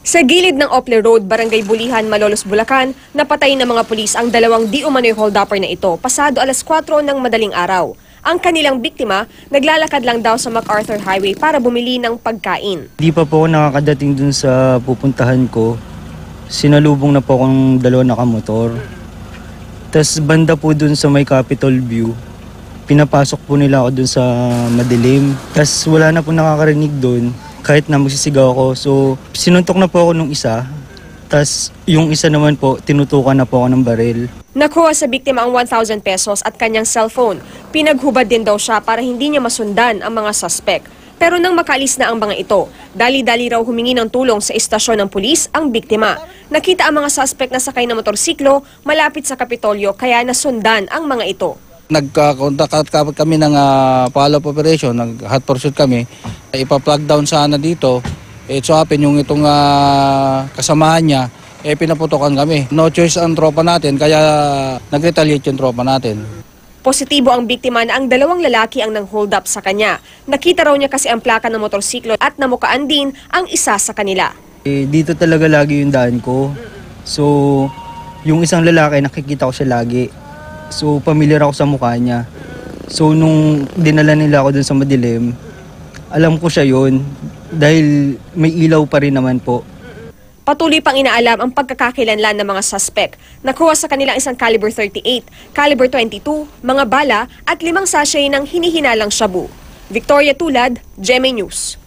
Sa gilid ng Opler Road, Barangay Bulihan, Malolos, Bulacan, napatay ng mga pulis ang dalawang di umano'y hold-upper na ito pasado alas 4 ng madaling araw. Ang kanilang biktima, naglalakad lang daw sa MacArthur Highway para bumili ng pagkain. Di pa po ako nakakadating dun sa pupuntahan ko. Sinalubong na po akong dalawa nakamotor. Tapos banda po dun sa may Capitol View, pinapasok po nila ako dun sa madilim. Tapos wala na po nakakarinig dun. Kahit na magsisigaw ako. So, sinuntok na po ako nung isa. Tapos, yung isa naman po, tinutukan na po ako ng baril. Nakuha sa biktima ang 1,000 pesos at kanyang cellphone. Pinaghubad din daw siya para hindi niya masundan ang mga suspect. Pero nang makaalis na ang mga ito, dali-dali raw humingi ng tulong sa istasyon ng pulis ang biktima. Nakita ang mga suspect na sakay ng motorsiklo malapit sa Kapitolyo kaya nasundan ang mga ito. Nagkakontak kami ng follow-up operation, nag-hot pursuit kami. Ipa-plug down sana dito. So happen yung itong kasamahan niya, pinaputokan kami. No choice ang tropa natin, kaya nag-retaliate yung tropa natin. Positibo ang biktima na ang dalawang lalaki ang nang-hold up sa kanya. Nakita raw niya kasi ang plaka ng motorsiklo at namukaan din ang isa sa kanila. Dito talaga lagi yung daan ko. So, yung isang lalaki, nakikita ko siya lagi. So, familiar ako sa mukha niya. So, nung dinala nila ako dun sa madilim, alam ko siya yun dahil may ilaw pa rin naman po. Patuloy pang inaalam ang pagkakakilanlan ng mga suspect. Nakuha sa kanilang isang caliber 38, caliber 22, mga bala at 5 sachet ng hinihinalang shabu. Victoria Tulad, GMA News.